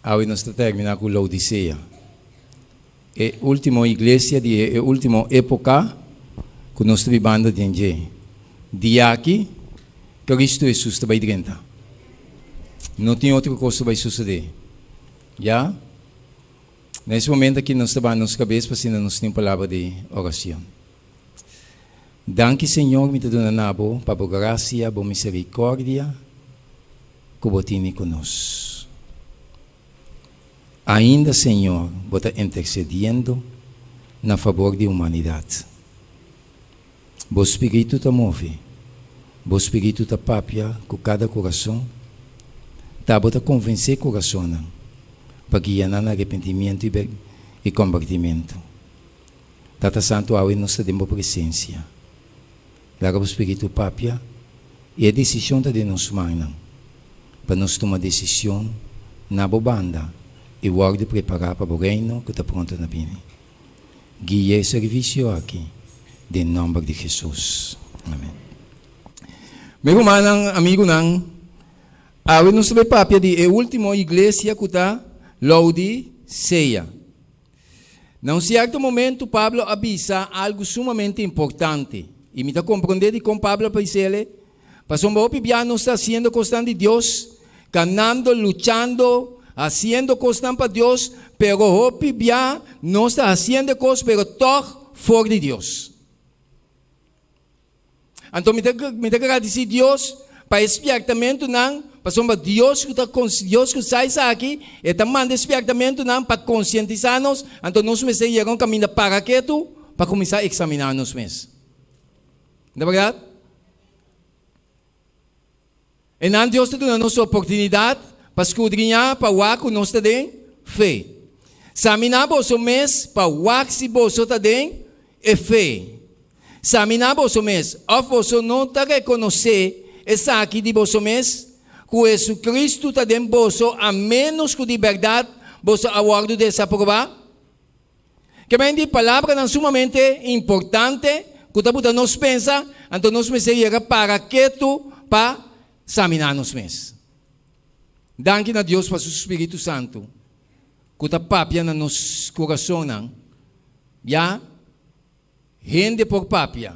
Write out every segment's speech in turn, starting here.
Hoy nos termina con Laodicea. Última iglesia de última época que nós estamos vivendo de dia aqui, Cristo Jesus vai dentro. Não tem outra coisa que vai suceder. Já? Nesse momento aqui nós estamos nos cabeças para nós temos palavra de oração. Danke, Senhor, me dando nabo, para a graça, para a misericórdia, que você tem conosco. Ainda, Senhor, você está intercedendo na favor da humanidade. O Espírito te move, o Espírito te papia com cada coração, está a convencer o coração para guiar no arrependimento e convertimento. Tata Santo, hoje nós temos presença. Larga o Espírito papia e a decisão está de nós mãos, para nós tomar decisão na banda. E o de preparar para o reino que está pronto na vida. Guia o serviço aqui, em nome de Jesus. Amém. Meu irmão, amigo, hoje nós vamos falar de a última igreja que está Laodicea. Num certo momento, Pablo avisa algo sumamente importante. E me está compreendendo de como Pablo diz ele, para o meu piano está sendo constante de Deus, ganando, lutando, haciendo cosas para Dios, pero hoy ya no está haciendo cosas, pero todo fuera de Dios. Entonces, me tengo que agradecer a Dios para expiamento, para Dios que está aqui, e também expiamento para conscientizar-nos, então nós vamos chegar um caminho para que tu, para começar a examinar-nos mesmos. Não é verdade? E não Deus está dando a oportunidade para escudrinhar, para o que nós temos fé. Examinar o mês, para o que se você tem é fé. Examinar o mês, ou você não está reconhecer essa aqui de você mês, que Jesus Cristo está dentro de você, a menos que de verdade você aguarda dessa prova. Que vem de palavra não sumamente importante, que está nos pensa, então nós me seguirá para que tu, para examinar nos mês. Danke a Deus para o Espírito Santo, que está papia no nosso coração, já, gente por papia,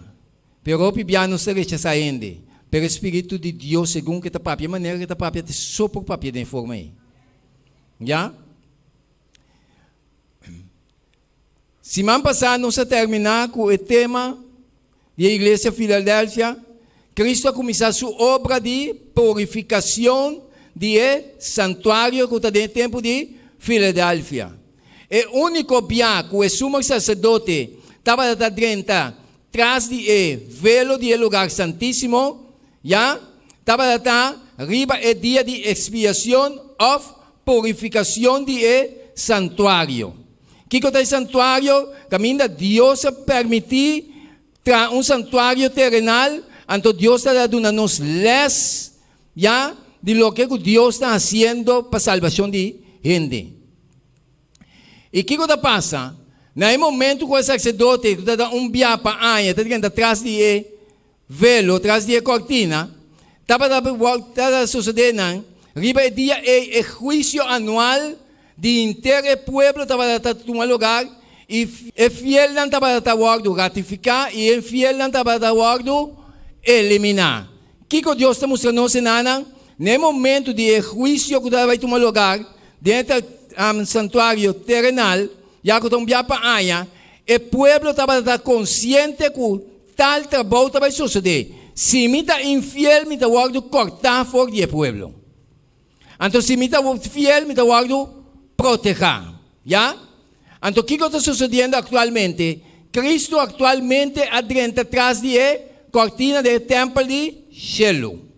pero o pibia não se rechaça gente, pero o Espírito de Deus, segundo que está papia, maneira que está papia, só por papia de forma aí, já? Semana passada, nós terminar com o tema da Igreja Filadélfia. Cristo começou a sua obra de purificação de santuário que está dentro do tempo de Filadélfia. O único dia que o sumo sacerdote estava dentro, atrás do velo do lugar santíssimo, já estava arriba o dia de expiação ou purificação do santuário. O que é o santuário? Caminho Deus permitir um santuário terrenal, então Deus está dando-nos leis, já, de lo que Deus está fazendo para a salvação de gente. E o que passa? No momento que o sacerdote está via para a está atrás de velo, atrás de cortina, estava sucedendo, arriba o dia é juízo anual de inteiro povo, estava tomando lugar, e fiel não estava guardando ratificar, e infiel não estava guardando eliminar. O que Deus está mostrando nós, no momento de juízo que vai tomar lugar, dentro do santuário terrenal, já que estão via para a o povo estava consciente que tal trabalho vai suceder. Se me está infiel, me está guardando cortar fora do povo. Então, se me está fiel, me está guardando proteger. Já? Então, o que está sucedendo atualmente? Cristo atualmente adentra atrás de cortina do templo de Shiloh,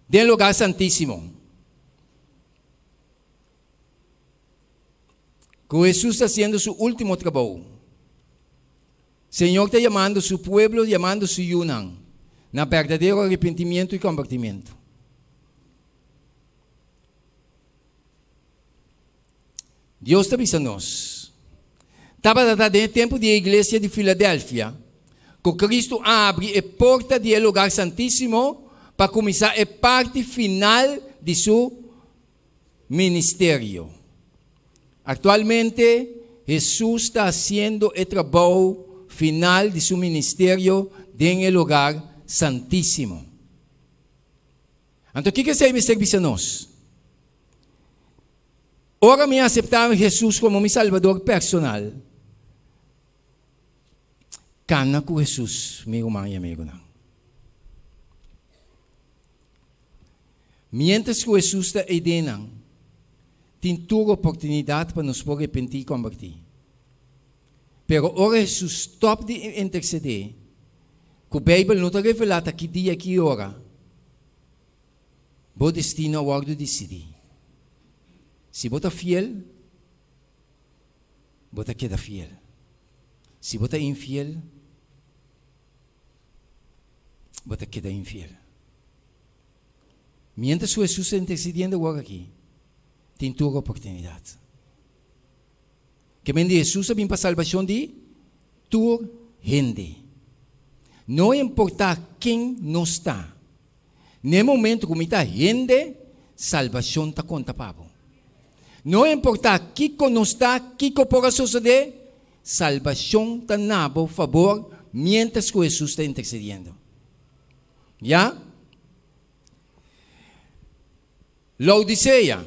do lugar santíssimo. Que Jesus está fazendo seu último trabalho. O Senhor está chamando seu povo, chamando seu Yunnan, na verdadeiro arrependimento e convertimento. Deus está avisando nós. Estava no tempo da igreja de Filadélfia, que Cristo abre a porta do lugar santíssimo para começar a parte final de seu ministerio. Actualmente, Jesús está haciendo el trabajo final de su ministerio en el lugar santísimo. Então, o que serve serviço a nós? Ora, me aceptar Jesus como meu salvador personal. Cana com Jesus, meu irmão e amigo. Não. Mientras que Jesus está aí dentro, tem toda oportunidade para nos arrepender e convertir. Pero ora Jesus stop de interceder. Que a Bíblia não está revelada que dia, que hora. O destino é o de decidir. Se você é fiel, você queda fiel. Se você é infiel, você queda infiel. Mientras Jesus está intercediendo agora aqui, tem toda a oportunidade. Que vem de Jesus a vir para a salvação de toda gente. Não importa quem não está. No momento que está gente, salvação está conta para você. Não importa que não está, que pode suceder, salvação está na favor, mientras que Jesus está intercediendo. ¿Ya? Laodicea.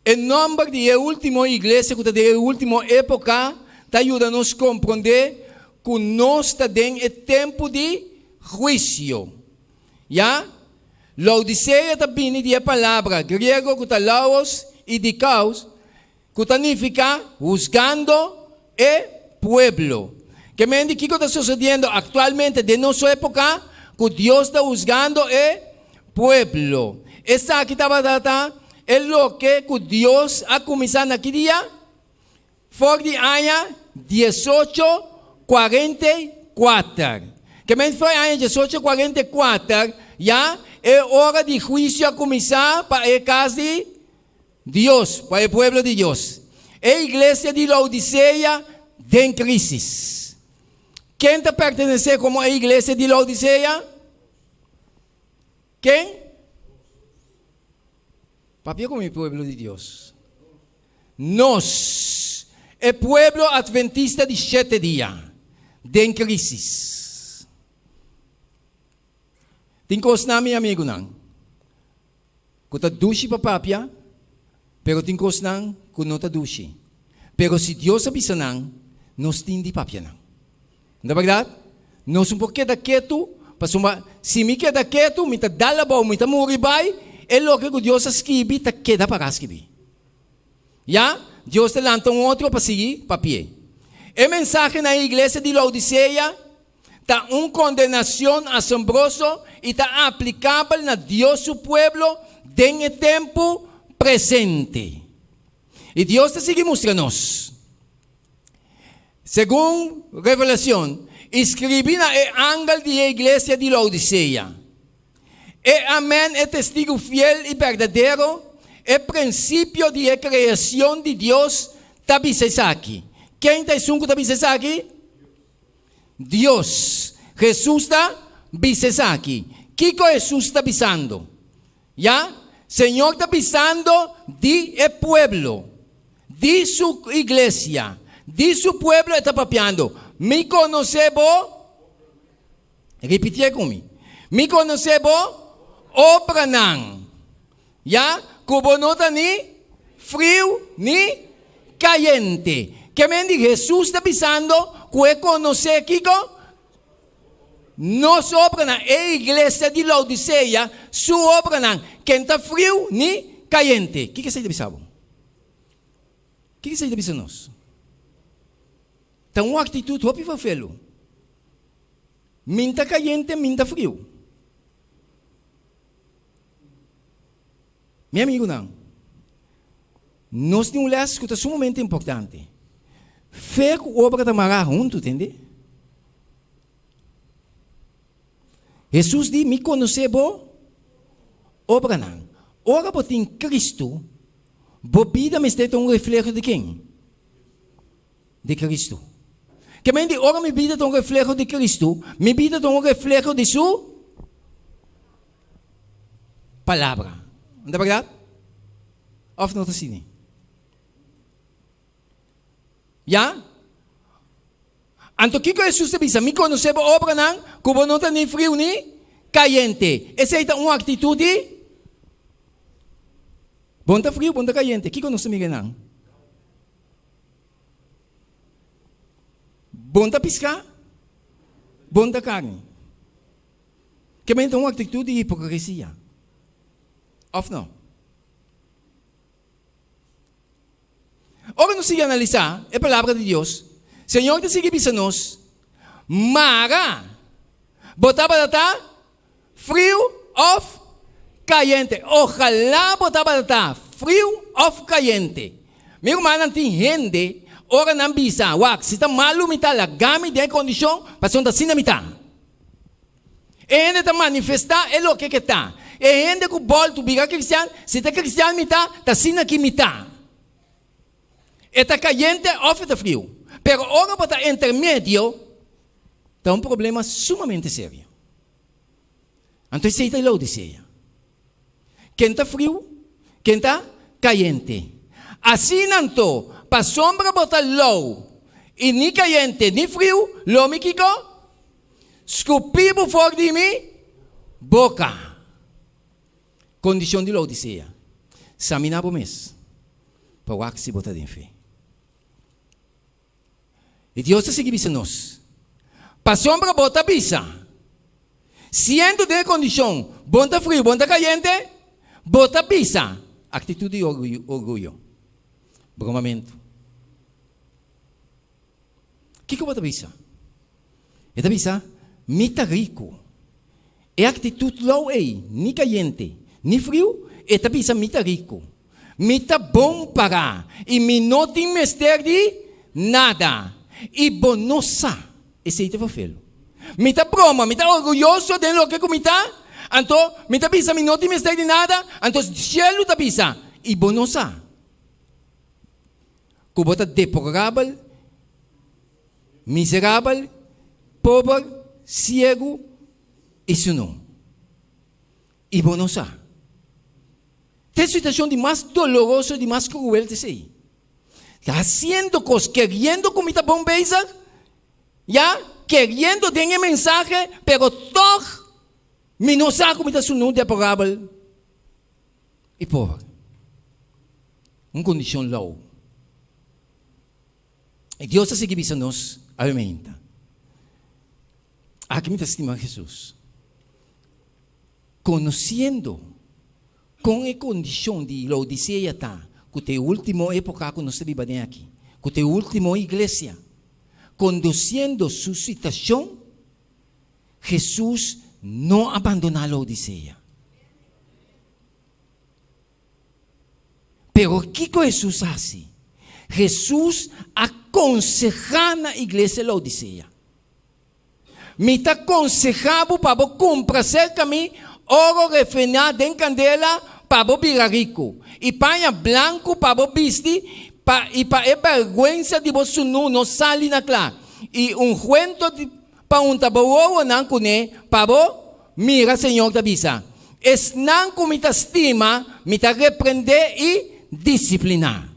El nombre de la última iglesia, de la última época, te ayuda a nos comprender que no está en el tiempo de juicio. ¿Ya? Laodicea también de la palabra griego que está laos y de caos, que significa juzgando el pueblo. Que me indica que está sucediendo actualmente de nuestra época, que Dios está juzgando el pueblo. Esta aquí estaba data es lo que Dios ha comenzado aquel día, por el año 1844. Que me fue el año 1844, ya es hora de juicio a comenzar para el caso de Dios, para el pueblo de Dios. La iglesia de Laodicea en crisis. ¿Quién te pertenece como la iglesia de Laodicea? ¿Quién? Papi, como el pueblo de Dios. Nos, el pueblo adventista de 7 días, en crisis. Tem coisa mi amigo não. Que tá dushi para papia, pero tem coisa não que não tá dushi. Pero se Deus avisa não, nós tem de papia não. Não é verdade? Nós um pouquinho da quieto, se me queda quieto, me tá dá la boa, me tá moribai, é lo que Deus escreve, tá queda para escrever. Já? Deus te lança outro para seguir papia. A mensagem na igreja de Laodicea está uma condenação assombrosa e está aplicável na Deus su pueblo en el tempo presente. E Deus está seguindo mostrando-nos. Segundo revelação, escrevi na ángel da igreja de Laodicea. Amén é testigo fiel e verdadeiro. É princípio de criação de Deus. Está aqui. Quem está aqui? Deus. Jesus está aqui. ¿Qué Jesus está pisando? ¿Ya? Señor está pisando de el pueblo, de su iglesia, de su pueblo está papeando. Me conoce vos, repetir conmigo. Me conoce vos, obranan. ¿Ya? Como no está ni frío ni caliente. Que me dice Jesús está pisando, que conoce Kiko. Nos obra na igreja de Laodicea, su obra não quem está frio nem caliente. O que é isso de bisabo? O que é isso de bisabo nós? Então, uma atitude hopi para felo. Minta caliente, minta frio. Meu amigo não. Nós temos um laço que é sumamente importante. Fé com obra da mará junto, entende? Jesus diz, me conhecer bo, obra não. Ora, você tem Cristo, a vida me está um reflexo de quem? De Cristo. Que me diz, ora, minha vida é um reflexo de Cristo, minha vida é um reflexo de sua palavra. Não é verdade? Of não assim? Já? Então, o que Jesus diz? Me conhece a obra não? Como não está nem frio nem caliente. Essa é uma atitude. Bom está frio, bom está caliente. O que conhece me não? Bom está piscar, bom está carne. Que é uma atitude de hipocrisia. Of não? Ora, não se analisar a palavra de Deus. Senhor, te sigue nos mara, botava estar frio of caliente. Ojalá botava estar frio of caliente. Meu irmão, não tem gente, ora não bisa, wak, se está malo mita, la gami de condição, para sonda sina mita. E gente está manifestar, é o que está. E gente que volta, biga cristiano, se está cristiano mita, está sina que mita. Está caliente of está frio. Pero ora para intermédio, está um problema sumamente sério. Então, isso é o dizer. Quem está frio, quem está caliente. Assim, não, para sombra botar low, e nem caliente, nem frio, lo me kiko, escupibo fora de mim, boca. Condição de lo dizer. Saminabo mes, para o que se botar em fé. E Deus está seguindo nós. Para sombra, bota bisa. Sendo de condição, bom tá frio, bom tá caliente, bota bisa. Atitude de orgulho. Bromamento. O que bota bisa? Esta bisa, mita rico. É atitude low ei, ni caliente, ni frio, esta bisa mita rico. Mita bom para. E me não tem mestre de nada. E bonosa, esse aí te foi feio. Me tá broma, me tá orgulhoso de lo que comita. Então, me tá pensa, me não tem mistério de nada. Então, cielo tá pensa. E bonosa. Como tá deplorável, miserável, pobre, cego, isso não. E bonosa. Tem situação de mais dolorosa, de mais cruel de ser. Haciendo cosas, queriendo comida bombeza, ya, queriendo tener mensaje, pero todo, me no sabe comida su no deplorable y pobre. Una condición low. Y Dios hace que nos alimenta. Aquí me estima Jesús. Conociendo con la condición de lo dice ya está. Que a última época que nós vivemos aqui, que a última igreja, conduzindo sua situação, Jesus não abandonou a Odisseia. Pero o que Jesus faz? Jesus aconselha na igreja da Odisseia. Me está aconselhando para comprar cerca de mim, ouro refinado em candela, para virar rico. E panha branco para vestir, e para vergonha de você não sair na clá. E cuento para tabawo não cune, para mira Senhor da bisa. Es não como me estima, me ta repreender e disciplinar.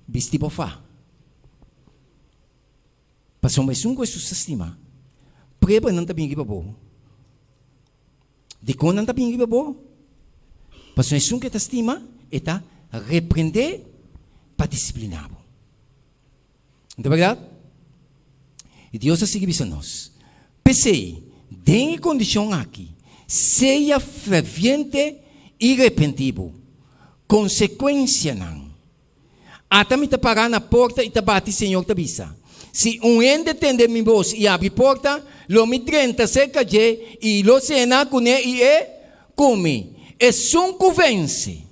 Visti por fa. Passou mais com isso se estima. Preba não tá bem para bom. De quando não tá bem para bom. Passou mais com que ta estima. Está repreender para disciplinar. Não é verdade? E Deus assim que nós. Pensei, tem condição aqui, seja ferviente e repentativo. Consequência não. Até me está parar na porta e está bate Senhor da bisa. Se ende entende minha voz e abre porta, lo me 30 cerca de e lo cena com e come. E sunco vence.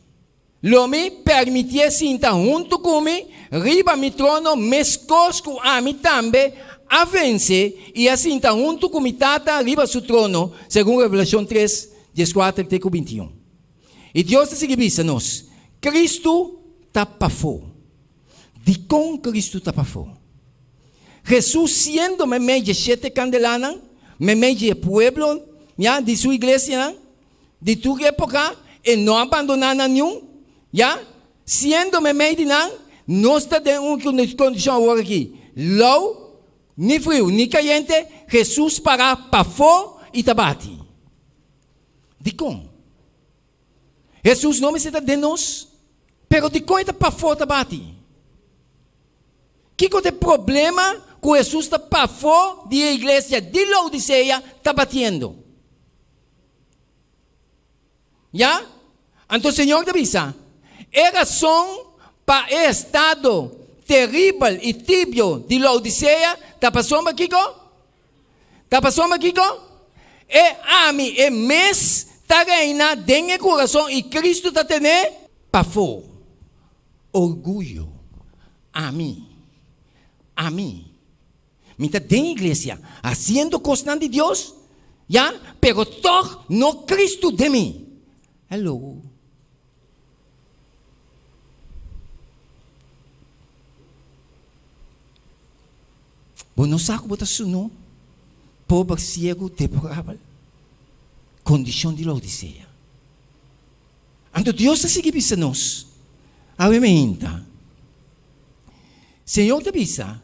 Lo me permitia sentar junto comigo, riba mi trono, mescosco a mi também, a vencer, e assim sentar junto com mi tata, riba su trono, segundo Revelação 3, 14, 21. E Deus se diz a nós, Cristo tapafou. De com Cristo tapafou. Jesus sendo me meio de 7 candelanas, me meio de pueblo, de sua igreja, de tua época, e não abandonar nenhum, ya, sendo me medinang, nós está em uma condição agora aqui. Low, nem frio, nem caliente, Jesus para fora e tabate. De como? Jesus não está de nós, pero de como está para fora tabate. Que é o problema que Jesus está para fora da igreja de Laodiceia está batendo? Já? Então o Senhor te avisa, a razão para o estado terrível e tibio de Laodiceia está passando aqui, está passando aqui, a mim, é mês, está reina dentro do coração e Cristo está tendo para fora. Orgulho. A mim. Me está dentro da igreja, fazendo coisas de Deus, já? Pero todo no Cristo de mim. Hello. Bom, não sabe o que está pobre, cego, deplorável. Condição de Laodiceia. Então Deus está seguindo para nós. Obviamente. Senhor te avisa,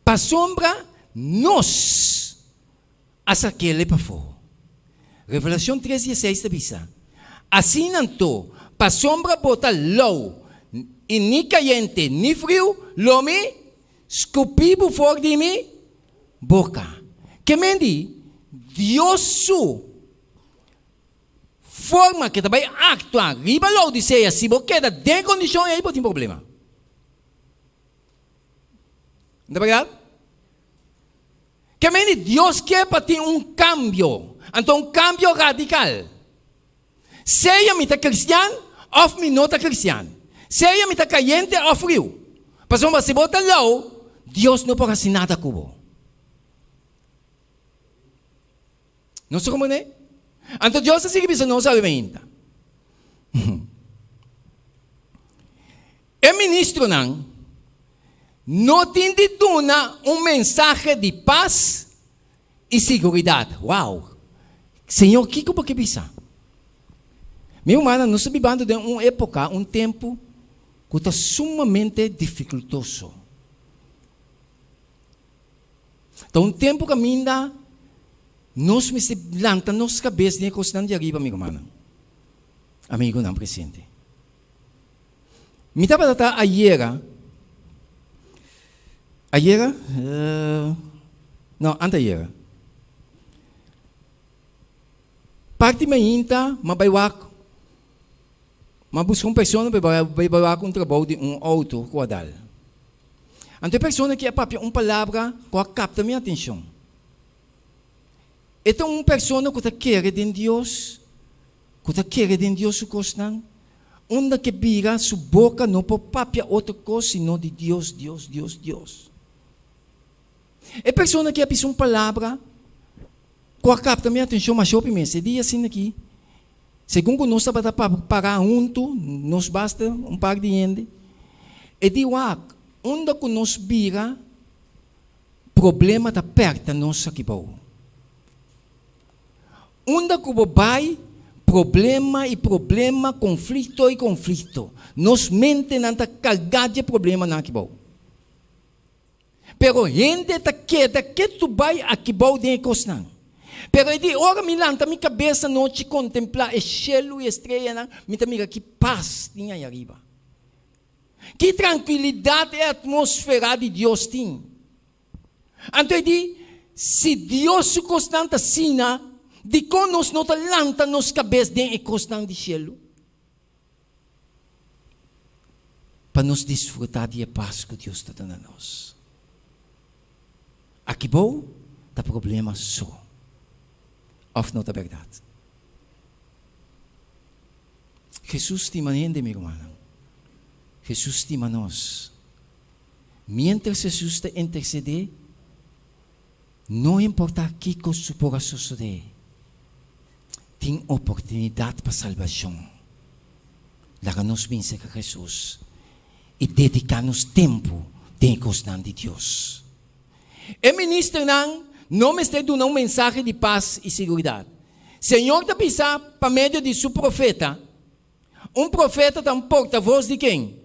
para sombra, nós, hasta aquele para fora. Revelação 3:16 te avisa. Assim não para sombra bota low, e nem caliente, nem frio, lome, escupibo fora de mim, boca. Que mendi, Deus su forma que também actua, riba Laodiceia, se você queda de condição, aí pode ter problema. Não é verdade? Que mendi, Deus quer para ter cambio, então cambio radical. Seja me está cristiano, ou me não está cristiano. Seja me está caliente ou frio. Porque se você bota low, Deus não pode fazer nada com você. Não se compreende? Então Deus está seguindo não sabe ainda. O ministro não tem de dar mensagem de paz e segurança. Uau! Senhor, o que você pensa? Meu irmão, nós estamos vivendo de uma época, tempo que está sumamente dificultoso. Então, tempo que ainda nós me levantamos nossa cabeça e coisas de arriba, amigo irmão. Amigo não presente. Me estava dando anteayer. Parte mainta, mabaiwak. Busca uma pessoa para com trabalho de auto quadral. Então, a pessoa que é uma palavra que capta minha atenção. Então, uma pessoa que quer de Deus, o costan, onde que vira sua boca não pode papia outra coisa senão de Deus. A pessoa que é uma palavra que capta minha atenção, mas shopping esse dia assim aqui. Segundo nós estamos para parar junto, nos basta par de gente. E digo, onde que nós vira, problema está perto de nós aqui. Onde que vai, problema, conflito. Nós mente não está carregada de problema aqui. Pero gente está quieta, que tu vai aqui de costa. Pero ele ora me lanta minha cabeça noite contemplar o cielo e estrela, me mira que paz tinha aí arriba. Que tranquilidade é a atmosfera de Deus tem. Então ele se Deus se constante assim, de como nós não lanta nos cabeça de constante de cielo. Para nos desfrutar de paz que Deus está dando a nós. Aqui bom, tá problema só. Of não é verdade. Jesus estima gente, meu irmão. Jesus estima nós. Mientras Jesus te intercede, não importa o que coisa possa suceder, tem oportunidade para salvação. Lá nós vencer com Jesus e dedicar-nos tempo de coisas de Deus. E ministro não me está dando uma mensagem de paz e segurança. Senhor está pensando para meio de seu profeta. Profeta é porta-voz de quem?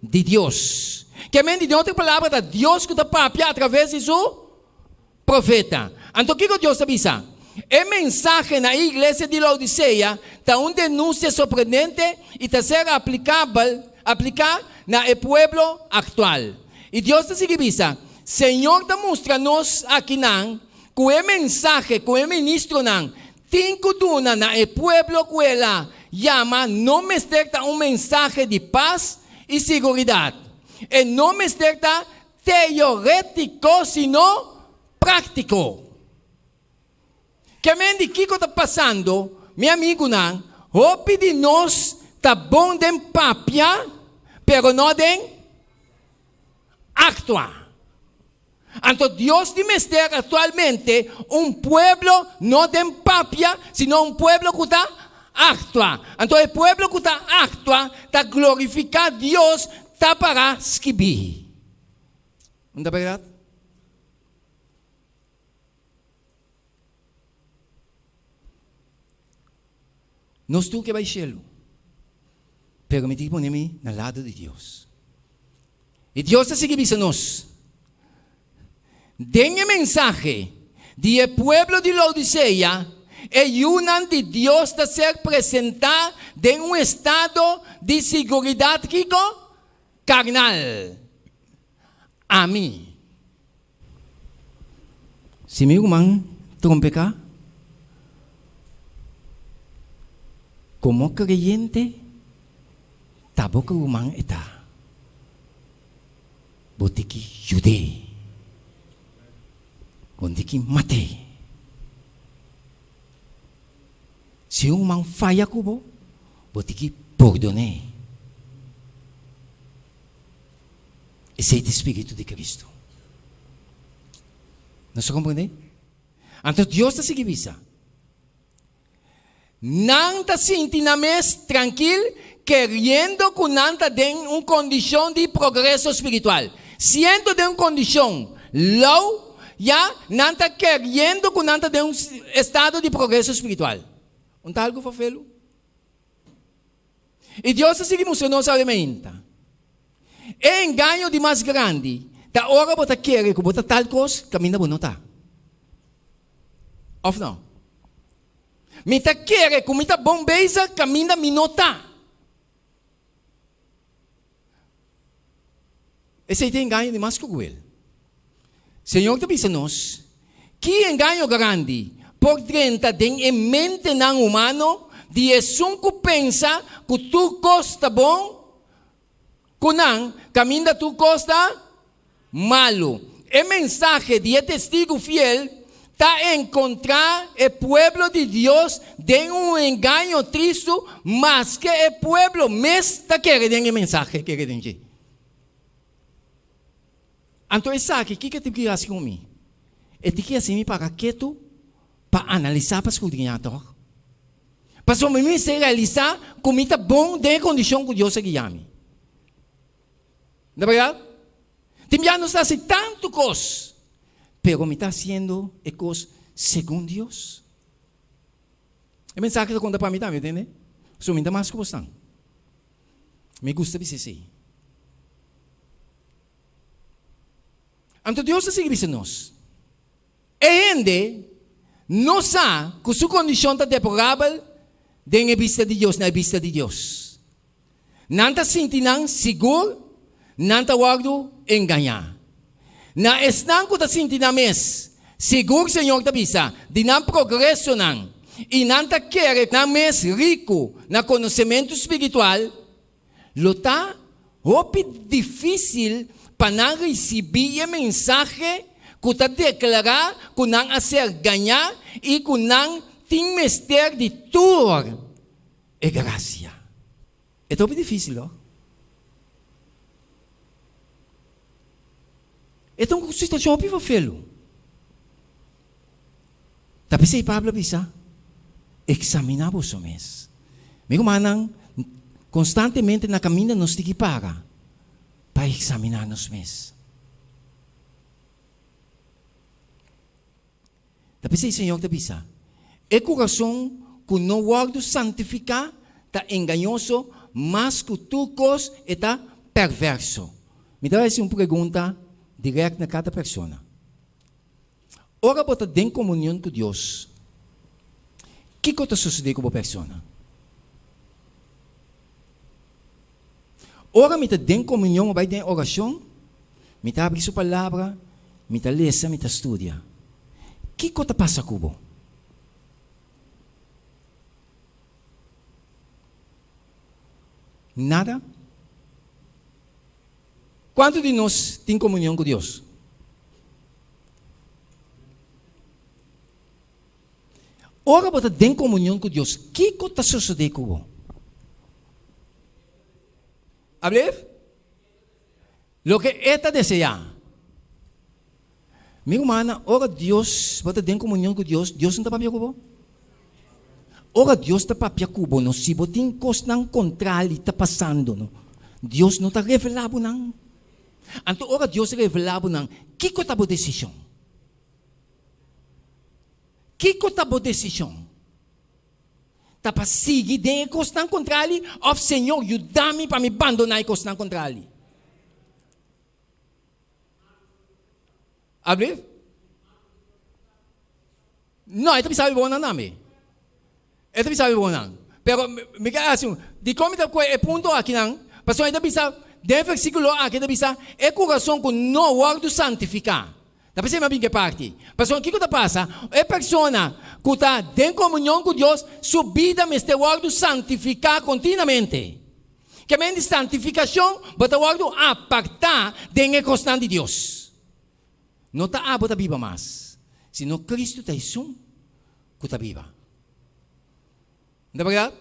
de Dios. Que mente de outra palavra, da Deus que está papia através de seu profeta. Então, o que Deus avisa? A mensagem na igreja de Laodiceia está uma denúncia surpreendente e está sendo aplicada na povo atual. E Deus está avisa, Senhor está mostrando-nos aqui não, que o mensagem, que o ministro não, tem que dar na povo que ela chama, não me está um mensagem de paz e segurança. E não me está teórico, sino prático. Que mente que está passando, meu amigo não, o de nós está bom de papia, pero não de actuar. Então Deus te mestre atualmente um pueblo não de papia, sino um pueblo que está actua. Então o pueblo que está actua, está glorificar Deus, está para escrever. Não é verdade? Nós tu que vai cielo, pero me digo poner-me no lado de Deus. E Deus está seguindo nós. Den mensagem de o pueblo de Laodiceia e unan de Deus a ser presentado em um estado de segurança carnal. A mim. Se meu irmão trompecar, como creyente, tabo que o irmão está. Botiki jude. Botiki mate. Se o irmão falha com botiki perdone. Esse é o Espírito de Cristo. Não se compreende? Então Deus está seguindo. Não está sentindo mais tranquilo, querendo que não está em uma condição de progresso espiritual. Sendo de uma condição low, já não está querendo que não está em um estado de progresso espiritual. Não está algo fofelo? E Deus está seguindo essa alimenta. É engano de mais grande. Da hora você quer que você tal coisa, caminha bom não está. Ou não? Me tá quer que me tá bom beisa, caminha me não está. Esse é o engano de mais cruel. Senhor está dizendo-nos que engano grande por dentro em mente não humano de que pensa que tu costa bom, que não, caminha tu costa malo. A mensagem de testigo fiel está a encontrar o pueblo de Deus de um engano triste, mas que o pueblo mesmo está querendo a mensagem que querendo. Então, sabe o que tem que fazer comigo? É que assim para quieto, para analisar, para escudriñar. Para somente se realizar como está bom de condição que Deus se guiame. Não é verdade? Tem já não está fazendo tanto coisa, pero me está fazendo coisa segundo Deus. A mensagem que conta para mim também, entende? Só me dá mais que você. Me gusta dizer assim. Então Deus está seguindo-nos. E ainda, não sabe que sua condição está deplorável na vista de Deus, na vista de Deus. Não está sentindo seguro, não está guardando enganar. Não está sentindo mais seguro, Senhor, está vista, de não progresso não. E não está querendo não mais rico no conhecimento espiritual. Lo está difícil para não receber a mensagem que está declarar que não a ser ganhar e que não tem mestre de tudo e graça. É tão difícil, não? É tão situação para fê-lo. Tapi sa Pablo bisa, examinar vos mesmos. Meu irmão, constantemente na caminha nos tiki para examinar nos mesmos. Tapi sa Senhor te bisa, é coração que não guardo santificar, está enganoso, mas que tu cos está perverso. Me dá uma pergunta direta a cada pessoa. Ora, você tem comunhão com Deus. O que está sucedendo com a pessoa? Ora, me tem comunhão, vai ter oração, me abre sua palavra, me lê, me estuda. O que está passando com você? Nada? Quantos de nós tem comunhão com Deus? Ora, você tem comunhão com Deus. O que está sucedendo com você? ¿Hablar? Lo que está deseando. Mi hermana, ora Deus, você tem comunhão com Deus, Deus não está para com você? Ora Deus está para com você, se você tem coisa contrária está passando, não? Deus não está revelando, não. Então, ora Deus revelado, não. Que está a boa decisão? Que está a boa decisão? Está para seguir de coisa contrária, ou Senhor, ajuda-me para me abandonar a coisa contrária? Abre? Não, é sabe bom não, me. É sabe bom não. Pero me quer assim, de como é ponto aqui não. Pastor, ainda bisa, de versículo aqui ainda bisa, é coração com não guardo santificar. Tá pensando bem que parte? Pastor, o que está passa? É pessoa que está em comunhão com Deus, sua vida me está guardo santificar continuamente. Que a mente santificação, bota guardo apartar de constante de Deus. Não está a bota viva mais. Senão Cristo está isso, que está viva. Não é verdade?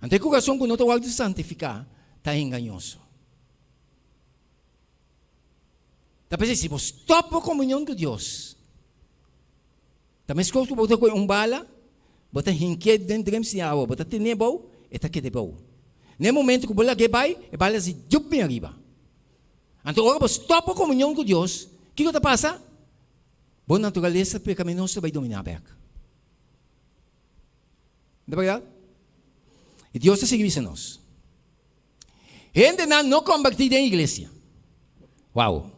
Então, o coração que não está guardo santificar, está enganoso. Está pensando, se você topa a comunhão com Deus, também se você botar com bala, botar inquieto dentro de água, botar tenebro, está que de bom. No momento que você vai, a bala se jup bem arriba. Então, agora você topa a comunhão com Deus, o que está passando? Boa natureza pecaminosa vai dominar a beca. Não é verdade? E Deus está seguindo nós. Gente não convertida em igreja. Uau!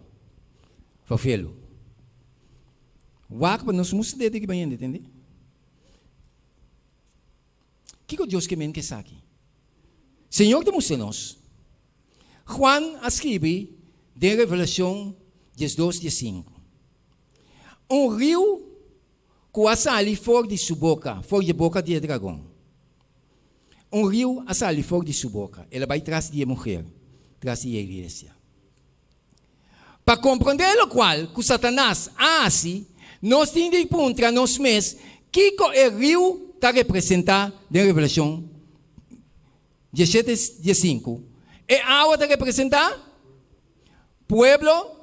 Fofelo. Uau, para nós somos de que vai entender? O que Deus quer que saque? Senhor, te mostra nós. Juan escreve de Revelação 12:5. Rio que assale fora de sua boca, fora de boca de dragão. Rio assale fora de sua boca. Ela vai atrás de mulher, atrás de igreja. Para compreender o qual, que Satanás assim, nós temos de perguntar nós mesmos que o rio está representado na Revelação 17:5. É a água está representada? Pueblo,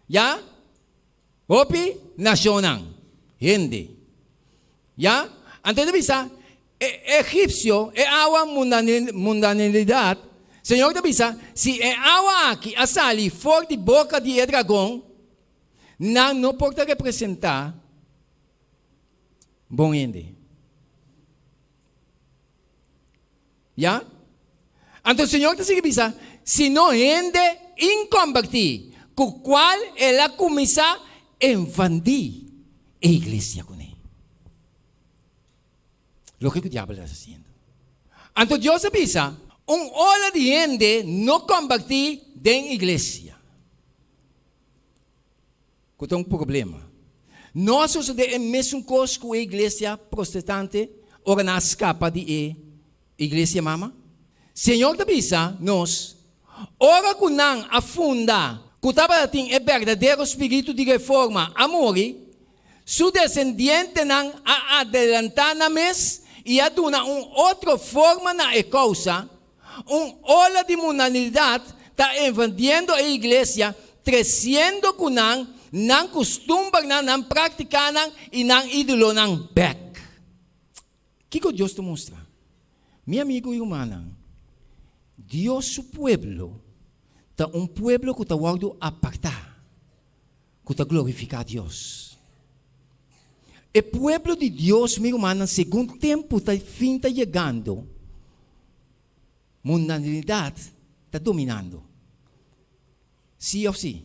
ya, opi, nacional, gente, ya. Antes de pensar, egipcio é água mundanalidade. Senhor te avisa, se é água aqui, a sali fora de boca de dragão, não pode representar bom ende. Já? Então o Senhor te avisa, se não ende inconvertido, com o qual ela começa a invadir a igreja com ele. O que o diabo está fazendo? Então Deus avisa, hora de gente não convertir em igreja. Que tem problema. Nós sucede a mesma coisa com a igreja protestante, ora não escapa de igreja mama. Senhor te avisa, nós, ora que não afunda, que estava tem o verdadeiro espírito de reforma, amor, seu descendente não a adelantar na mesa e a dar outra forma na causa. Ola de mundanidade está invadindo a igreja, crescendo com não costuma, não pratica, e não ídolo, não back. O que Deus te mostra? Meu amigo e humano, Deus, o pueblo, está pueblo que está guardado apartar, que está glorificar a Deus. O pueblo de Deus, meu irmão, segundo tempo, está fim está chegando. mundanalidad está dominando. Sí o sí.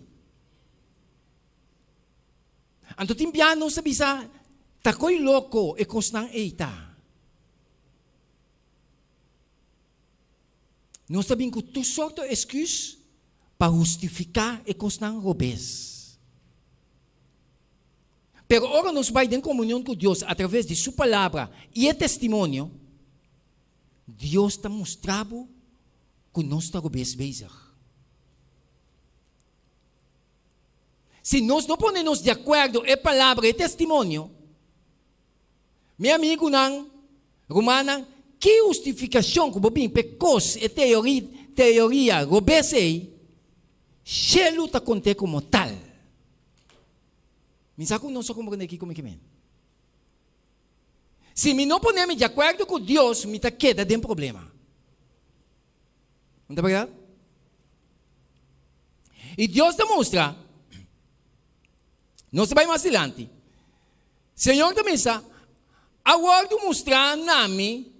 Anto timbiano sa bisa, takoy loko e kosnang eita. Não sabem que tu sorte excuse para justificar e kosnang robes. Pero ora nos vai em comunhão com Deus através de sua palavra e testemunho. Deus está mostrando que nós estamos bezig. Se nós não ponemos de acordo em palavra e testemunho, meu amigo não, romana, que justificação que bobin pecos e teoria robesei, chelo está conte como tal. Minsa kung não só como aqui como que se me não ponemos de acordo com Deus, me está queda de um problema. Não está verdade? E Deus demonstra, não se vai mais adiante. Senhor também está, agora mostrar a mim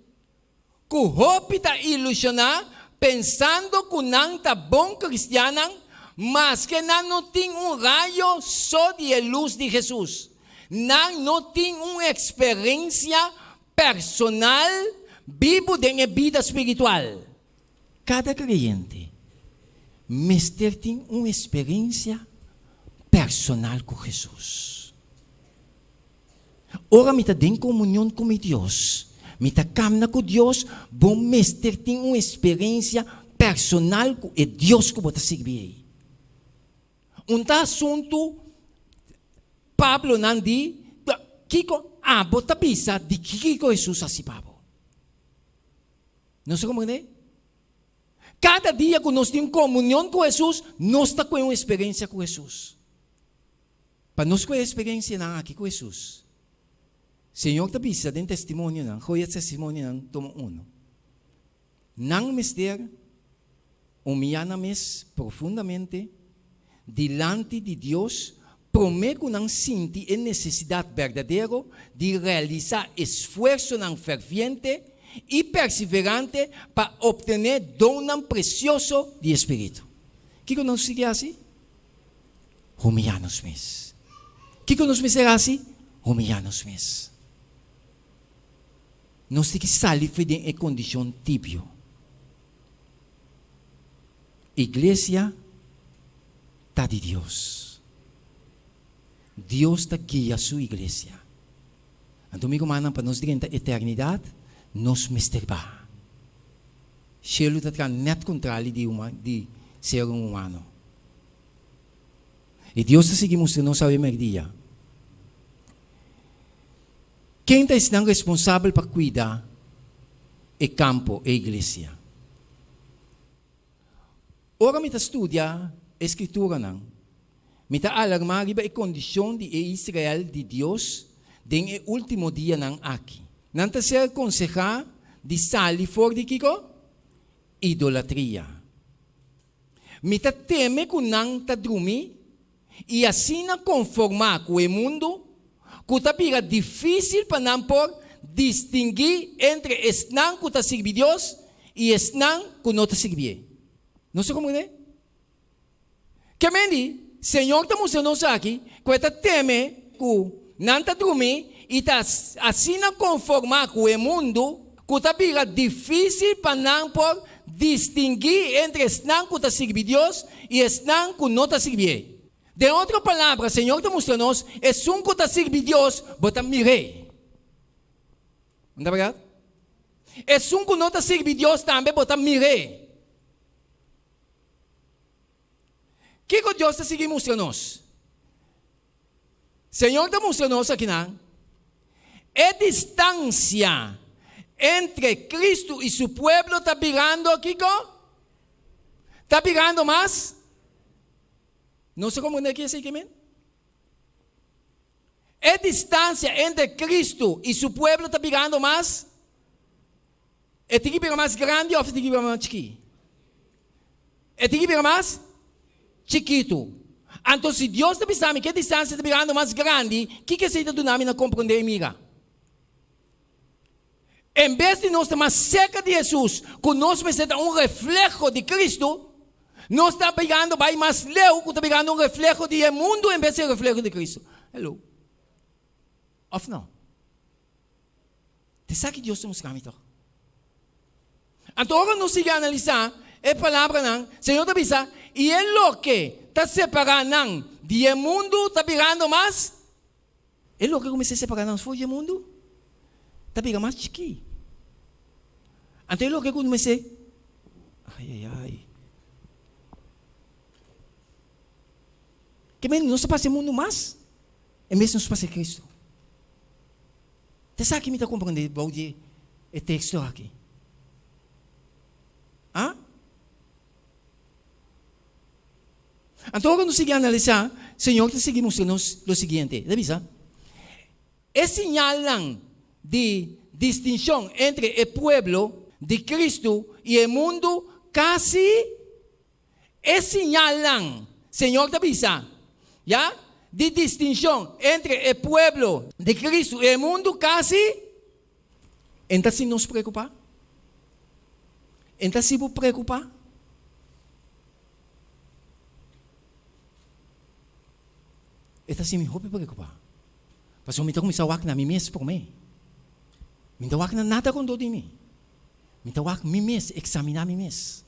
que o hope está ilusionar, pensando que não está bom cristiano, mas que não tem raio só de luz de Jesus. Não tem uma experiência personal, vivo de vida espiritual. Cada crente, mestre tem uma experiência personal com Jesus. Ora, me está em comunhão com Deus. Me está caminhando com Deus. Bom mestre tem uma experiência personal com Deus que você servir. Assunto, Pablo não diz, Kiko, bota pisa de Kiko Jesus assim, Pablo. Não sei como é? Cada dia que nós temos comunhão com Jesus, nós estamos com uma experiência com Jesus. Para nós com a experiência aqui com Jesus. Senhor, está pisa de testemunho, não, foi testemunho, não, toma não mister, humilhamos profundamente, delante de Deus, prometo não sentir a necessidade verdadeira de realizar esforço não ferviente e perseverante para obter dom precioso de Espírito. O que nós seguimos assim? Humilhar-nos mesmos. O que nós fazemos assim? Humilhar-nos mesmos. Nós temos que sair de condição tíbio. Igreja está de Deus. Deus está guia a sua igreja. Então, amigo, para nós dizer a eternidade, nós mesturbar. Chelo está net contrário de ser humano. E Deus está seguindo mostrando nossa dia. Quem está sendo responsável para cuidar o campo e a igreja? Ora, me estudia Escritura não. Me está alarmado a condição de Israel de Deus no último dia não aqui. Não está ser aconselhar de sair fora de Kiko? Idolatria. Me está teme que não está dormir e assim não conformar com o mundo que está fica difícil para não por distinguir entre esnan que está servindo Deus e esnan que não está servindo. Não sei como é? Que mendi, Senhor está mostrando aqui, que está teme que não está dormir e está assim não conformar com o mundo, que está fica difícil para não por distinguir entre esnan que está servindo Deus e esnan que não está servindo. De outra palavra, Senhor está mostrando é um que está servindo Deus, bota mirei. Não é verdade? É um que não está servindo Deus também, bota mirei. O que Deus está seguindo mostrando? Senhor está mostrando aqui, não? É distância entre Cristo e seu povo está virando aqui, está virando mais? Não sei como é que é isso aqui, é distância entre Cristo e seu povo está virando mais? É tem que virar mais grande ou tem que virar mais chiquito? É tem que virar mais chiquito. Então, se Deus está pensando que a distância está virando mais grande, o que você está dando na compreender, amiga? en vez de nós estar mais cerca de Jesus, quando nós precisamos um reflejo de Cristo, nós está pegando, vai mais leu, está pegando um reflejo de mundo em vez de reflejo de Cristo. Hello. Of não? Você sabe que Deus tem um escândalo. Então, agora nós seguimos a analisar, a palavra não, Senhor está dizendo, e é o que está separando de mundo, está pegando mais, é o que comecei a separar não foi de mundo, está pegando mais chique. Então, é o que comecei, ai. Que não se passa mundo mais, é mesmo não se passa Cristo. Você sabe que me está compreendendo, Baldi, o texto aqui? Ah? Então, agora nós seguimos a analisar, Senhor, te seguimos o seguinte, ¿sabes? É sinal de distinção entre o pueblo de Cristo e o mundo, casi é sinal, Senhor, te avisa, ¿ya? De distinção entre o pueblo de Cristo e o mundo, casi, então se nos preocupar? Então se vos preocupar? Então se me vou preocupar. Porque eu me estou começando a na mim mesmo por mim. Me estou a nada com dor de mim. Me estou a mim mesmo, examinar mim mesmo.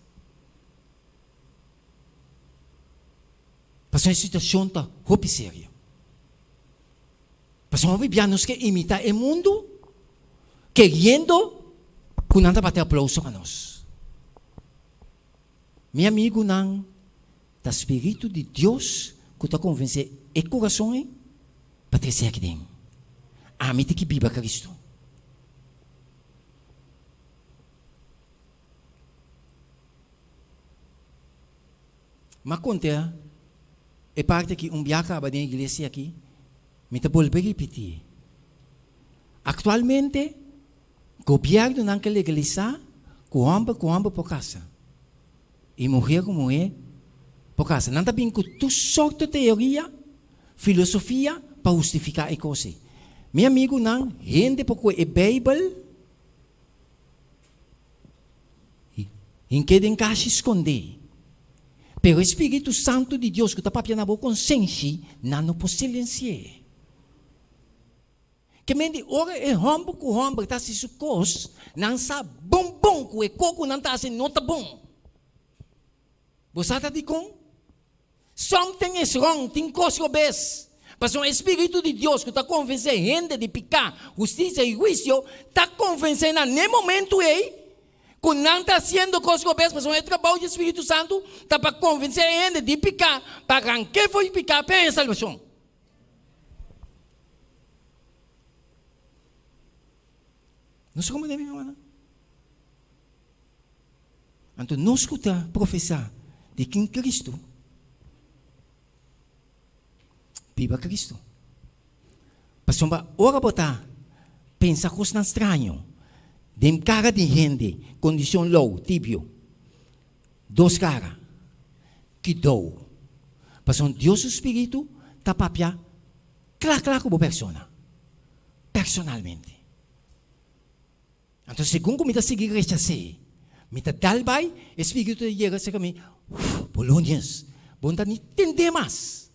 Porque a situação está muito séria. Porque nós vivemos que imitar o mundo, querendo que não bater aplauso a nós. Meu amigo, não, o Espírito de Deus que está convencendo o coração para trazer aqui dentro. A mim tem que viver Cristo. Mas conta, é parte que dia acaba na igreja aqui, me está voltando a repetir. Atualmente, o governo não quer legalizar com homem por casa. E mulher com mulher por casa. Não está bem com toda sorte de teoria, filosofia para justificar a coisa. Meu amigo, não, gente porque a Bíblia em que tem que se esconder. Pero o Espírito Santo de Deus que está papiando na boa consciência, não pode silenciar. Que mende ora é rombo com rombo está se sucos, não sabe bom com o coco não está assim não tá bom. Você está de com? Something is wrong, tem coisa obes. Mas o Espírito de Deus que está convencendo gente de picar, justiça e juízo, está convencendo no momento aí, que não está sendo coisa obes, mas o trabalho do Espírito Santo está para convencer gente de picar, para quem foi picar, para a salvação. Não sei como deve, irmã. Então, nós escuta professar de quem Cristo, viva Cristo. Mas ora botar, pensa coisa estranho, de cara de gente, condição low, tibio, dois caras, que dou. Mas Deus o Espírito está papia, claro como persona, personalmente. Então, segundo me está seguindo rechaçar, me está dalbai, o Espírito de Deus chega a mim, Polônias, bom não entender mais.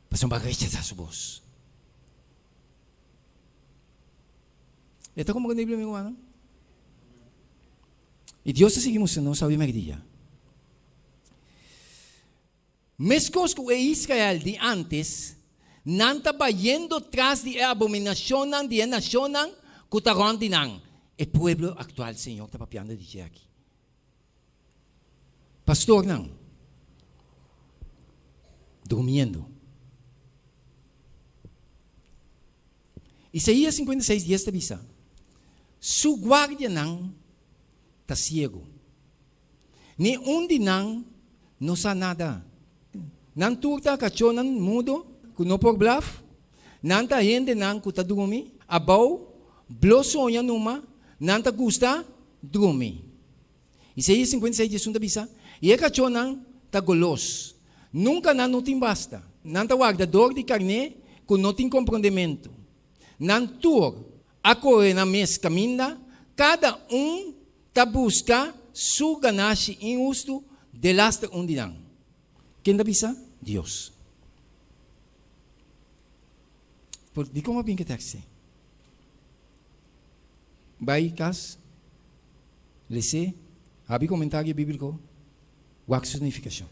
Mas não vai rechazar sua voz. Então, como que não é meu irmão? E Deus está seguindo nós ao primeiro dia. Mesmo que o Israel de antes, não estava indo atrás de abominação de nação que está rondinando. O povo atual, Senhor, está papiando de dizer aqui. Pastor, não. Dormindo. Isaías 56, 10 avisa. Su guardia não está cego. Ni onde não sabe nada. Não turta cachonan mudo, que não por blaf. Não está gente não que está dormindo. Abau, blossonha numa. Não te gusta, dorme. Isaías 56, 10 avisa. E a cachonan está golos. Nunca não tem basta. Não te guarda dor de carne, que não tem compreendimento. Nan tour, ako na mes caminda, cada ta busca su ganasci injusto de lastra undinan. Quem da bisa? Deus. Di ko mabing que taxi. Vai kas, lese, habi comentário bíblico, wak significação.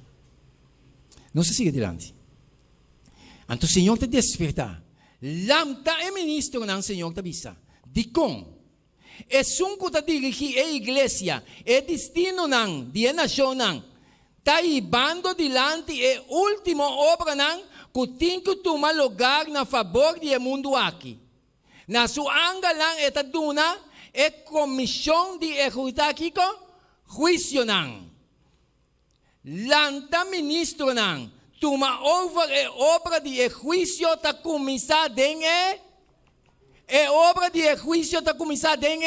Não se siga adiante. Então o Senhor te desperta. Lamta é ministro ng Senhor te bisa. Di kong, é sungko ta dirigi a igreja, é destino ng, di a nasyon ng, ta ibando dilante é último obra ng, kutingko tuma lugar na favor di mundo aqui. Na suanga lang etaduna e komisyon di ejutakiko juicio nang. Lanta ministro nang tuma over e obra di juicio ta kumisa den e obra di juicio ta kumisa den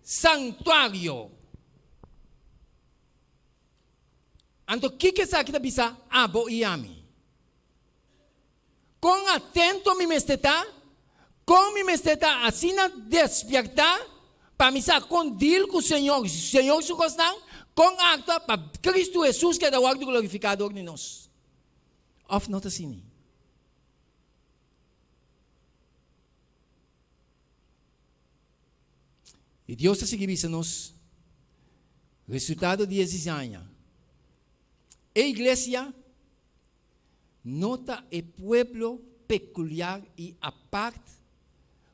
santuario. Anto kike sa kita bisa abo iami. Com atento mi mesteta, com mi mesteta assim na despierta, para misa com deal com o Senhor se gostam, com acta para Cristo Jesus que é o acto glorificador de nós. Of not assim. E Deus está seguindo-nos. Resultado de esses anos. A igreja nota o pueblo peculiar e aparte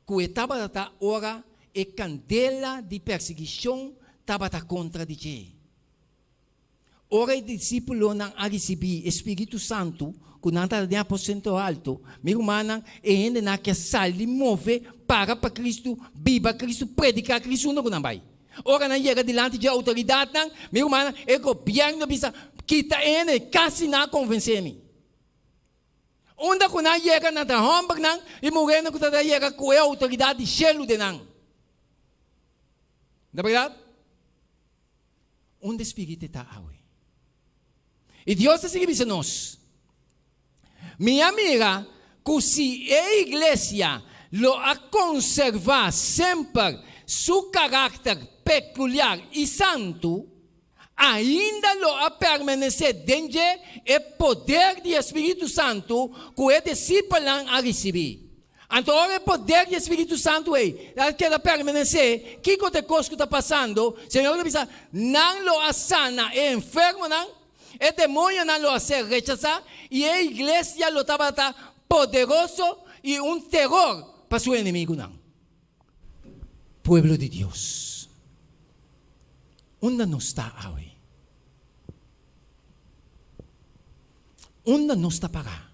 que estava a hora e candela de perseguição estava contra de Deus. Ora o discípulo não a receber Espírito Santo que não está de aposento alto, meu irmão, e ainda não quer sair move para Cristo, viva Cristo, predicar Cristo não vai. Ora não chega diante de autoridade, meu irmão, o governo bisa kita ainda quase não convence-me. Onda ko na yega na hombag nang imugeno ko tada yega ko é autoridade chelo de nang. Na verdade? Onde espírito está awe. E Deus está seguindo nós. Minha amiga, que se a igreja lo a conservar sempre seu caráter peculiar e santo, ainda lo a permanecer dentro o poder do Espírito Santo que o discípulo a receber. Então, o poder do Espírito Santo é que permanecer, que coisa está passando, o Senhor diz, não lo a sana, é enfermo, não, o demônio não lo a ser rechazado, e a igreja lo estava poderoso e terror para seu inimigo, não. Pueblo de Deus, onde não está hoje? Onde não está para?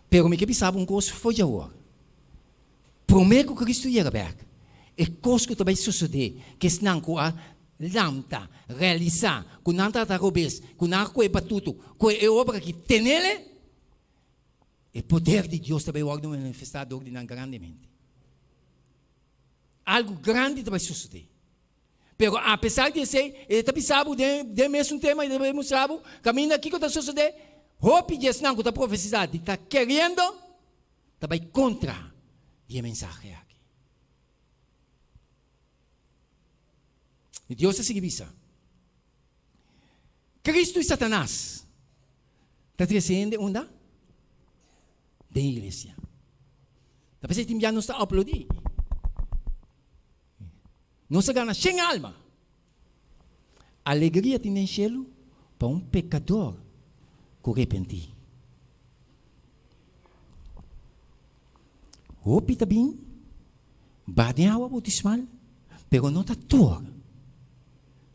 Pero me que pensava coisa foi de agora. Prometo que Cristo ia ver. E coisa que também suceder, que se não a lamta, realizar, que não está a robes, que não é batuto, que é obra que tem nele, o poder de Deus também vai manifestado grandemente. Algo grande vai suceder. Pero apesar de ser, ele também sabe de mesmo tema, ele também sabe, caminho aqui que está sucedendo, hope de não que está profetizado, está querendo, também contra a mensagem aqui. E Deus é seguinte. Cristo e Satanás está trazendo onde? Da igreja. Talvez ele já não está a aplaudir. Não se gana sem alma. Alegria tem no cielo para pecador que arrepentir. Hope também, badem água bautismal, pero não está tua,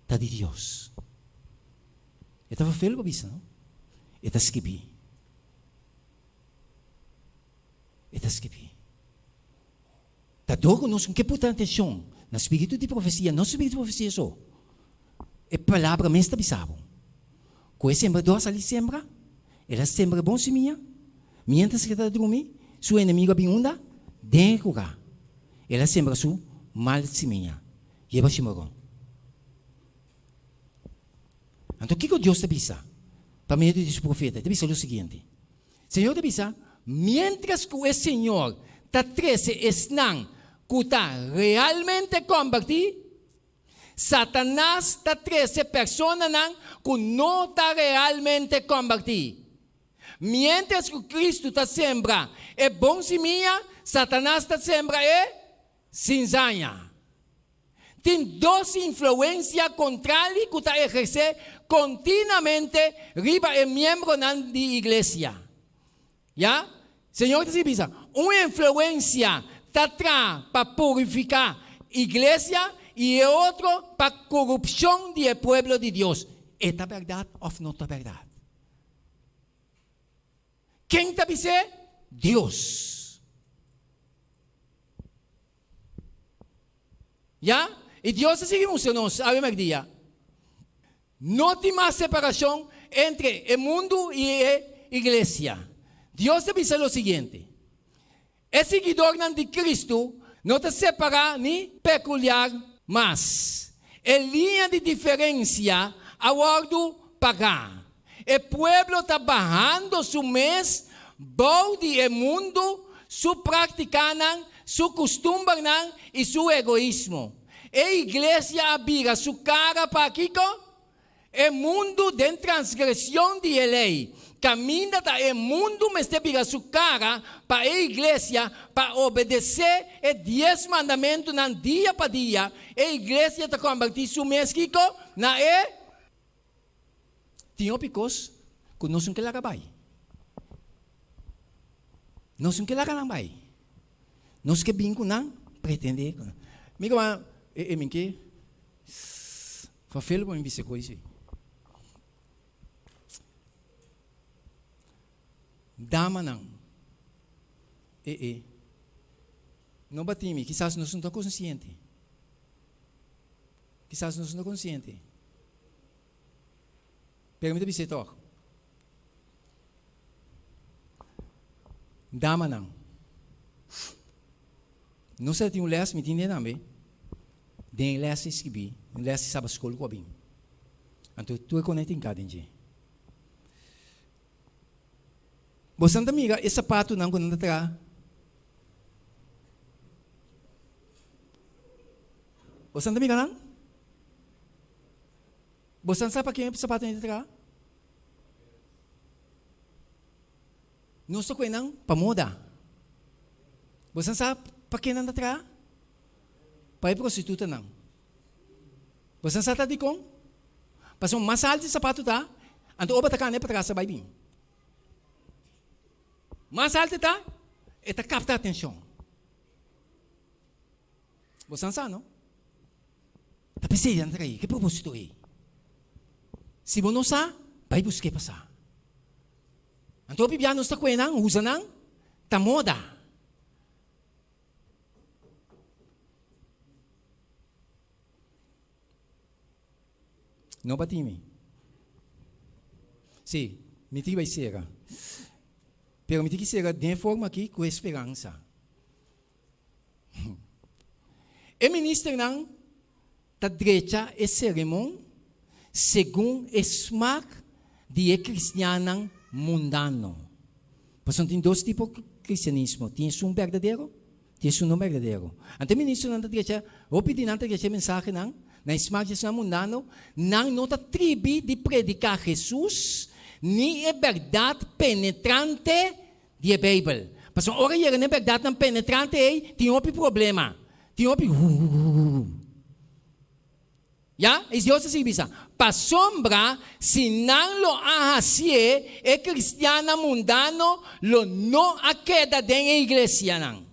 está de Deus. Estava feio para isso, não? Está esquipi. Está esquipi. Está dogo nós com que puta atenção no espírito de profecia, não espírito de profecia só. É palavra mesmo está bisabo. Com sembrador ali sembra, ela sembra bom seminha, mientras que está dormir, seu inimigo bem onda, dentro lugar. Ela sembra su mal seminha. E ela chimarrão. Então, o que Deus te avisa? Para meio desse profeta, te avisa o seguinte: Senhor te avisa, mientras que o Senhor ta 13 están kuta realmente convertido. Satanás está 13 personas que no está realmente convertido. Mientras que Cristo está sembra es bom semilla, Satanás está sembra é cinzanha. Tem duas influências contrárias que está exercer continuamente riba é membro da igreja. Já? Senhor, te diz, uma influência está atrás para purificar a igreja e outro para corrupção do povo de Deus. É verdade ou não é verdade? Quem está dizendo? Deus. Já? E Deus é assim, nós, a ver dia. Não tem mais separação entre o mundo e a igreja. Deus está dizendo o seguinte: o seguidor de Cristo não te separa nem peculiar, mas é linha de diferença ao ordo pagar. O povo está barrando su mês, balde e mundo, su praticanan, su costumbre e su egoísmo. A igreja abira su cara para Kiko, o mundo de transgressão de lei. Camina da o mundo, mas te abira su cara para a igreja, para obedecer os 10 mandamentos dia para dia. A igreja está convertindo su mês, Kiko, na tinha picos que não são que lá vai. Não são que lá não vai. Não são que bingo não pretende. Migo minke fafelo para me dizer coisa. Dama não. Não batime, quizás não são consciente. Quizás não são consciente. Permita-me dizer toque. Dama não. Não sei se tem um les, me entende também. Tem les escrevi, les sabe escola com a bim. Então tu é conectado em cada dia. Você não amiga, esse sapato não quando entra. Você não amiga não? Você não sabe para quem é sapato entra? Não estou com não para moda. Você não sabe para quem anda atrás? Para ir prostituta não. Você não sabe de como? Passou mais alto de sapato tá? Então oba tá para trás vai bem. Mais alto tá? E tá capta a atenção. Você não sabe não? Tá pensando entrar aí, que propósito é? Se você não sabe, vai buscar passar. Então, o bibiano está com ele, usa não, está moda. Não batime. Sim, me tive vai ser. Pero me tive que ser de forma aqui com esperança. O ministro não está direita e cerimônia segundo o smack de cristiano mundano. Porque tem dois tipos de cristianismo. Tem um verdadeiro, tem um não verdadeiro. Então, o ministro não está direita, o pedir não está direita mensagem não, na smack de mundano, não está tribi de predicar Jesus, nem é verdade penetrante de Bíblia. Porque a hora que é verdade não penetrante, tem outro problema. Tem outro... Ya, es Dios así bisa. Pa sombra, si não lo hace, é cristiano mundano, lo no queda dentro da igreja não.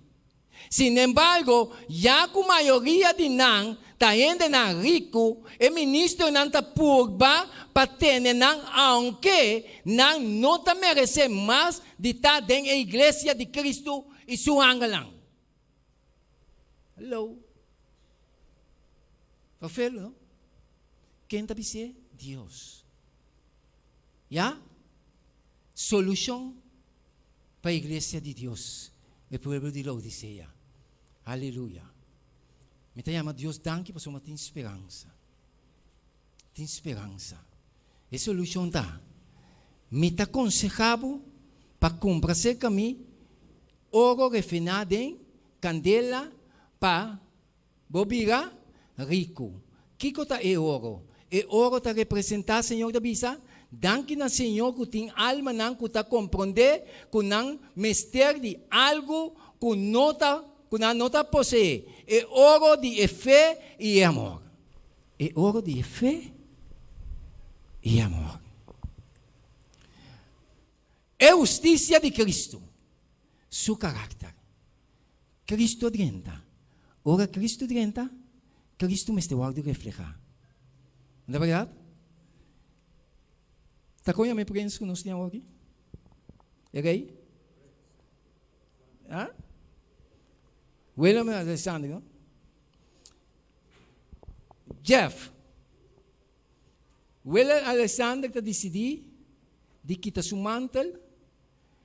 Sin embargo, já com a maioria de não, tá ainda não rico, o ministro não tá purba, para ter não, aunque não tá merece mais de estar dentro da igreja de Cristo e sua angelão. Hello. Fafelo, não? Quem está dizendo? Deus. Já? Solução para a igreja de Deus. O povo de Laodiceia. Aleluia. Me chama Deus, danke por sua tem esperança. Tem esperança. A solução está. Me está aconselhado para comprazer caminho ouro refinado em candela para bobira rico. Que coisa é ouro? É ouro para representar, Senhor da Bisa? Danke na Senhor que tem alma não que está compreender, que não mistério de algo que não está possui. É ouro de fé e amor. É ouro de fé e amor. É justiça de Cristo. Seu caráter. Cristo drenta. Ora Cristo drenta, Cristo me está guardando reflejar. Não é verdade? Está com a minha presença que nós temos aqui? É aí? Ah? William Alexander. Jeff. William Alexander está decidido de quitar seu mantel.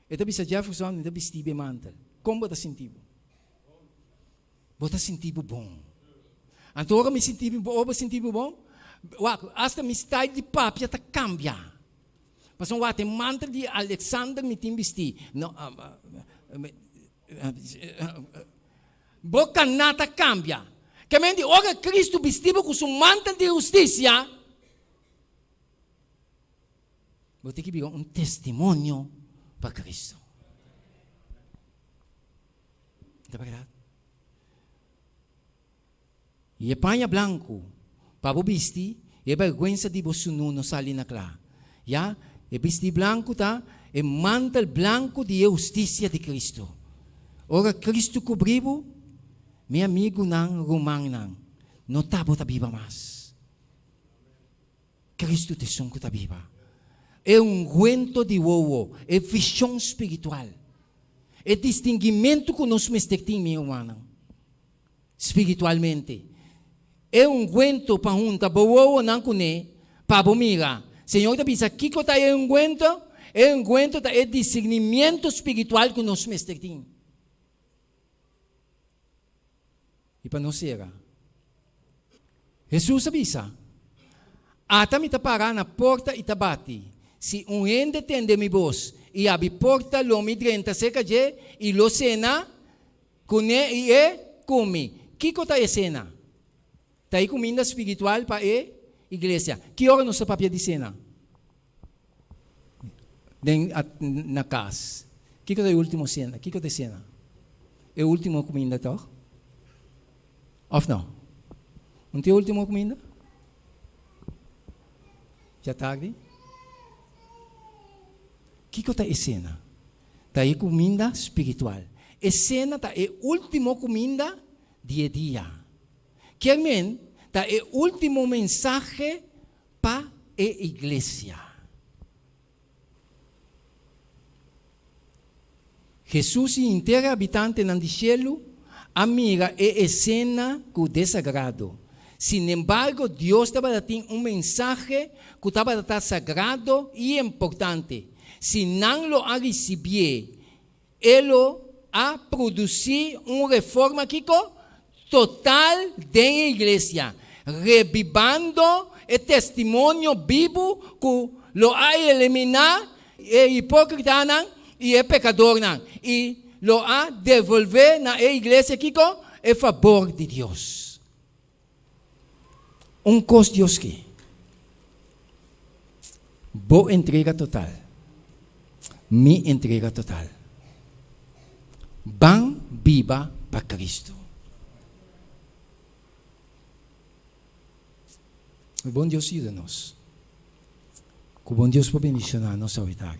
E está bisa Jeff usando de vestir o mantel. Como está sentindo? Você sentindo bom. Então, agora me sentindo bom. Hasta me style de papo já está cambiando. Mas o mantel de Alexander me tem vestir. Boca nada cambia. Que me diz, ora Cristo vestido com seu mantel de justiça. Vou ter que virar um testemunho para Cristo. Não é verdade? E é panha branco para vestir, é vergonha de você não sair na clara. Já? É vestir branco, tá? É mantel branco de justiça de Cristo. Ora, Cristo cobriu, meu amigo não, romano não está viva mais. Cristo te sonho está viva. É guento de ovo, é visão espiritual. É distinguimento que nós mestre meu humano. Espiritualmente. É guento para juntar boa não cune para bomira. Senhor, pensa que que tá é guento é discernimento espiritual que nós mestre tem. E para nós ser. Jesus avisa. Ata me parar na porta e bate. Se um ende tende mi voz e abre porta lo mi drenta seca je e lo cena cune e come. Que que tá é cena? Tá aí comida espiritual para a igreja. Que hora nossa papia de cena? Na casa. Que é a última cena? Que é a cena? É a última comida, tá? Ou não? Não tem a última comida? Já tarde? Que é a cena? Tá aí comida espiritual. A cena tá é a última comida dia. Que amém, tá é o último mensagem para a igreja. Jesus e inteira habitante no cielo, amiga é cena com desagrado. Sin embargo, Deus estava dando mensagem que estava sagrado e importante. Se não lo a receber, ele a produzir uma reforma aqui total da igreja, revivando o testemunho vivo que lo a eliminar é hipócrita e é pecador e lo a devolver na igreja aqui em favor de Deus. Coisa Deus que boa entrega total, minha entrega total, bem viva para Cristo. O bom Deus ajuda-nos. Que o bom Deus pode bendicionar a nossa vida.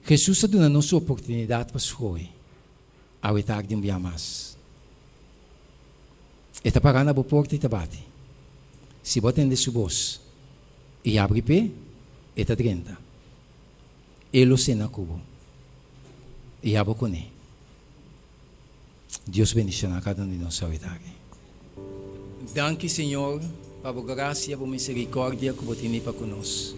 Jesus dá nos oportunidade para escolher a vida de um dia mais. Está parando a porta e está bate. Se você atende sua voz e abre pé, está dentro. Ele se na cubo. E abre com ele. Deus bendicionar cada um de nós. Danke, Senhor, para a graça e a misericórdia que você tem para conosco.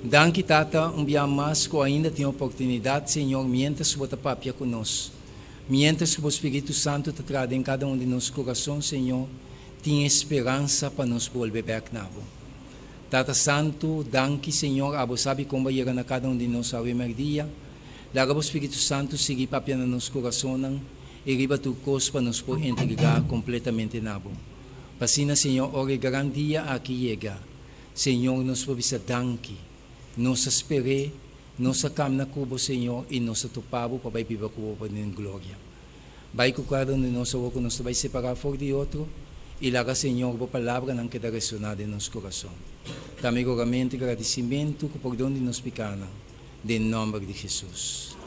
Danke, Tata, dia mais que ainda tem oportunidade, Senhor, mientras você papia conosco. Mientras que o Espírito Santo te traz em cada um de nossos corações, Senhor, tem esperança para nos volver back na vo. Tata Santo, danke, Senhor, a você sabe como vai chegar na cada um de nós ao primeiro dia. Laga o Espírito Santo siga papiando nos corações e riba tu cos para nos por entregar completamente nabo. Pasina, Senhor, ore garantia aqui chega. Senhor, nos por bisa danki. Nos espere, nos cam na cubo, Senhor, e nos topabo para vai piba cubo para din glória. Vai com cada um de nós, que nos vai separar for de outro, e laga, Senhor, a palavra não queda ressonar em nosso coração. Também agradecimento, que por onde nos picana. Em nome de Jesus.